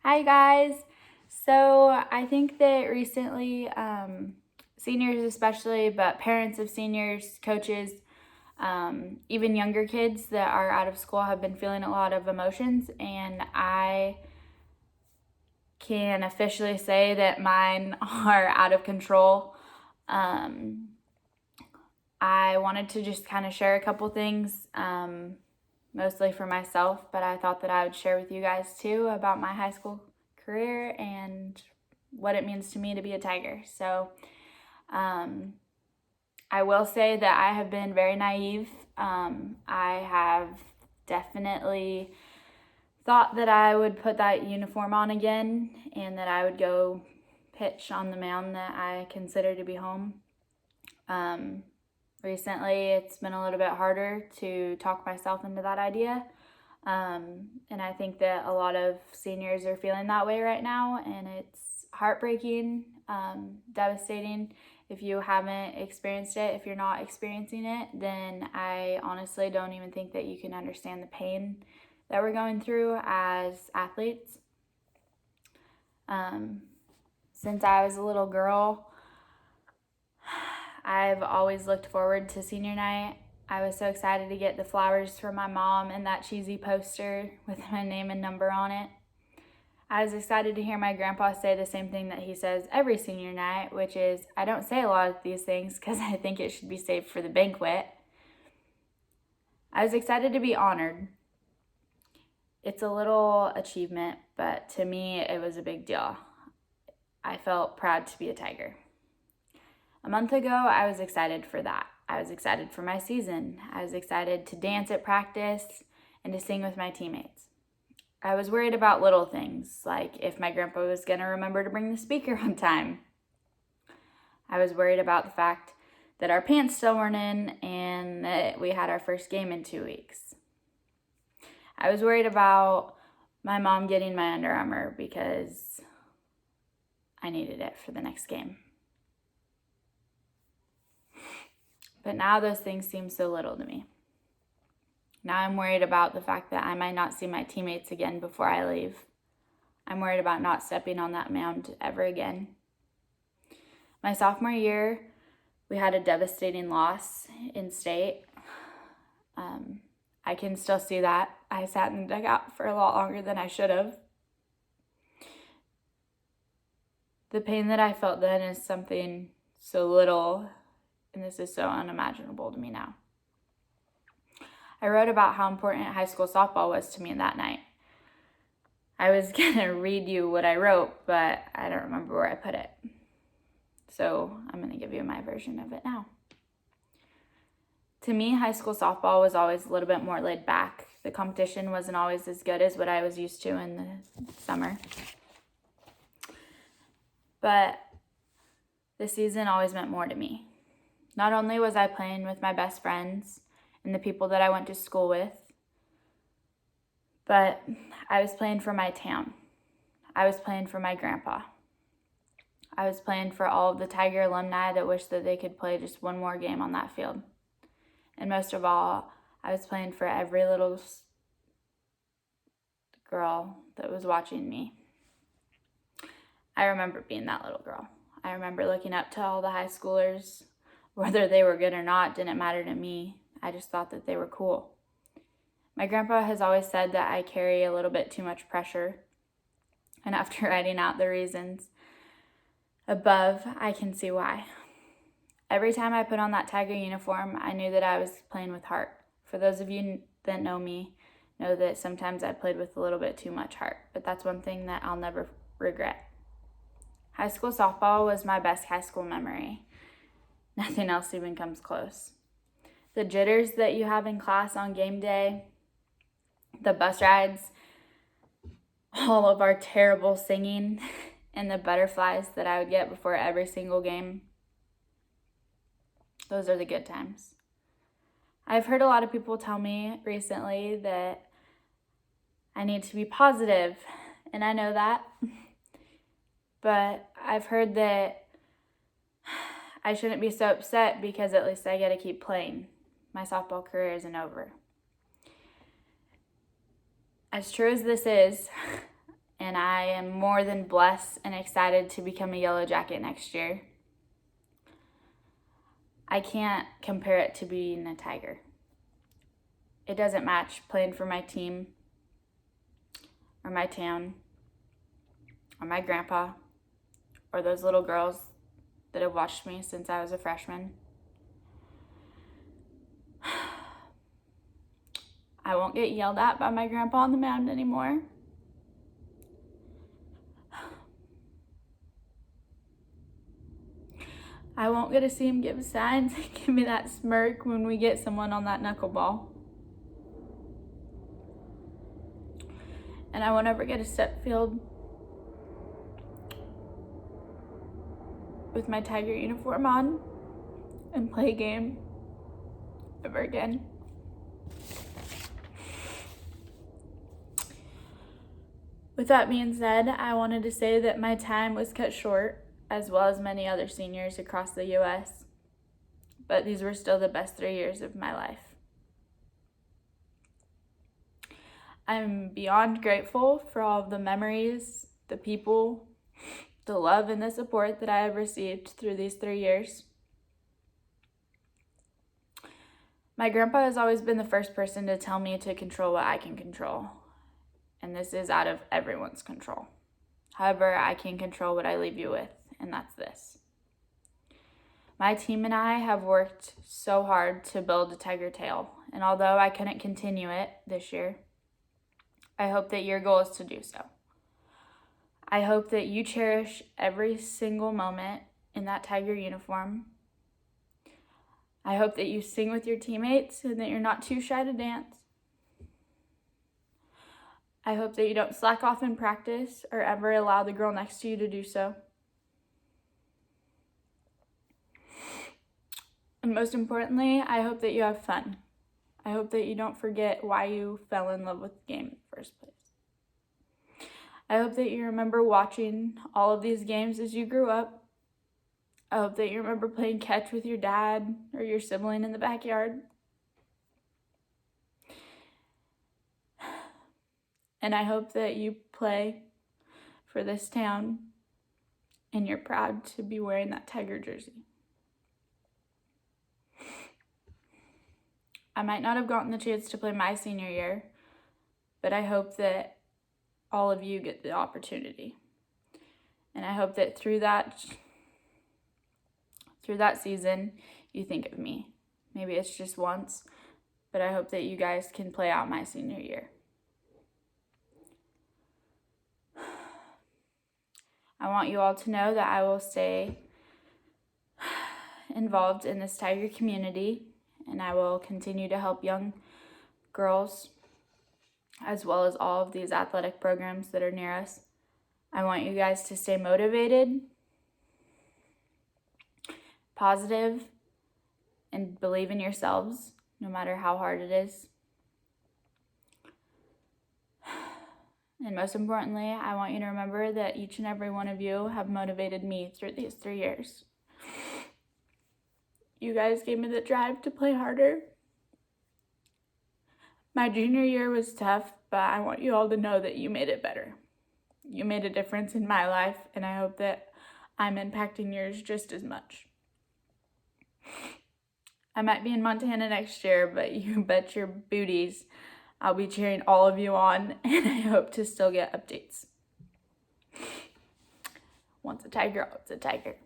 Hi guys. So I think that recently, seniors especially, but parents of seniors, coaches, even younger kids that are out of school have been feeling a lot of emotions, and I can officially say that mine are out of control. Um, I wanted to just kind of share a couple things, mostly for myself, but I thought that I would share with you guys too about my high school career and what it means to me to be a Tiger. So, I will say that I have been very naive. I have definitely thought that I would put that uniform on again and that I would go pitch on the mound that I consider to be home. Recently, it's been a little bit harder to talk myself into that idea. And I think that a lot of seniors are feeling that way right now, and it's heartbreaking, devastating. If you haven't experienced it, if you're not experiencing it, then I honestly don't even think that you can understand the pain that we're going through as athletes. Since I was a little girl, I've always looked forward to senior night. I was so excited to get the flowers from my mom and that cheesy poster with my name and number on it. I was excited to hear my grandpa say the same thing that he says every senior night, which is, I don't say a lot of these things because I think it should be saved for the banquet. I was excited to be honored. It's a little achievement, but to me, it was a big deal. I felt proud to be a Tiger. A month ago, I was excited for that. I was excited for my season. I was excited to dance at practice and to sing with my teammates. I was worried about little things, like if my grandpa was going to remember to bring the speaker on time. I was worried about the fact that our pants still weren't in and that we had our first game in 2 weeks. I was worried about my mom getting my Under Armour because I needed it for the next game. But now those things seem so little to me. Now I'm worried about the fact that I might not see my teammates again before I leave. I'm worried about not stepping on that mound ever again. My sophomore year, we had a devastating loss in state. I can still see that. I sat in the dugout for a lot longer than I should have. The pain that I felt then is something so little, and this is so unimaginable to me now. I wrote about how important high school softball was to me that night. I was going to read you what I wrote, but I don't remember where I put it. So I'm going to give you my version of it now. To me, high school softball was always a little bit more laid back. The competition wasn't always as good as what I was used to in the summer. But the season always meant more to me. Not only was I playing with my best friends and the people that I went to school with, but I was playing for my town. I was playing for my grandpa. I was playing for all of the Tiger alumni that wished that they could play just one more game on that field. And most of all, I was playing for every little girl that was watching me. I remember being that little girl. I remember looking up to all the high schoolers. Whether they were good or not didn't matter to me. I just thought that they were cool. My grandpa has always said that I carry a little bit too much pressure. And after writing out the reasons above, I can see why. Every time I put on that Tiger uniform, I knew that I was playing with heart. For those of you that know me, know that sometimes I played with a little bit too much heart, but that's one thing that I'll never regret. High school softball was my best high school memory. Nothing else even comes close. The jitters that you have in class on game day, the bus rides, all of our terrible singing, and the butterflies that I would get before every single game. Those are the good times. I've heard a lot of people tell me recently that I need to be positive, and I know that. But I've heard that I shouldn't be so upset because at least I get to keep playing. My softball career isn't over. As true as this is, and I am more than blessed and excited to become a Yellow Jacket next year. I can't compare it to being a Tiger. It doesn't match playing for my team or my town or my grandpa or those little girls that have watched me since I was a freshman. I won't get yelled at by my grandpa on the mound anymore. I won't get to see him give signs and give me that smirk when we get someone on that knuckleball. And I won't ever get a step field with my Tiger uniform on and play a game ever again. With that being said, I wanted to say that my time was cut short, as well as many other seniors across the U.S., but these were still the best 3 years of my life. I'm beyond grateful for all of the memories, the people, the love, and the support that I have received through these 3 years. My grandpa has always been the first person to tell me to control what I can control, and this is out of everyone's control. However, I can control what I leave you with, and that's this. My team and I have worked so hard to build a Tiger tail, and although I couldn't continue it this year, I hope that your goal is to do so. I hope that you cherish every single moment in that Tiger uniform. I hope that you sing with your teammates and that you're not too shy to dance. I hope that you don't slack off in practice or ever allow the girl next to you to do so. And most importantly, I hope that you have fun. I hope that you don't forget why you fell in love with the game in the first place. I hope that you remember watching all of these games as you grew up. I hope that you remember playing catch with your dad or your sibling in the backyard. And I hope that you play for this town and you're proud to be wearing that Tiger jersey. I might not have gotten the chance to play my senior year, but I hope that all of you get the opportunity. And I hope that through that season, you think of me. Maybe it's just once, but I hope that you guys can play out my senior year. I want you all to know that I will stay involved in this Tiger community, and I will continue to help young girls as well as all of these athletic programs that are near us. I want you guys to stay motivated, positive, and believe in yourselves, no matter how hard it is. And most importantly, I want you to remember that each and every one of you have motivated me through these 3 years. You guys gave me the drive to play harder. My junior year was tough, but I want you all to know that you made it better. You made a difference in my life, and I hope that I'm impacting yours just as much. I might be in Montana next year, but you bet your booties I'll be cheering all of you on, and I hope to still get updates. Once a tiger, always a tiger.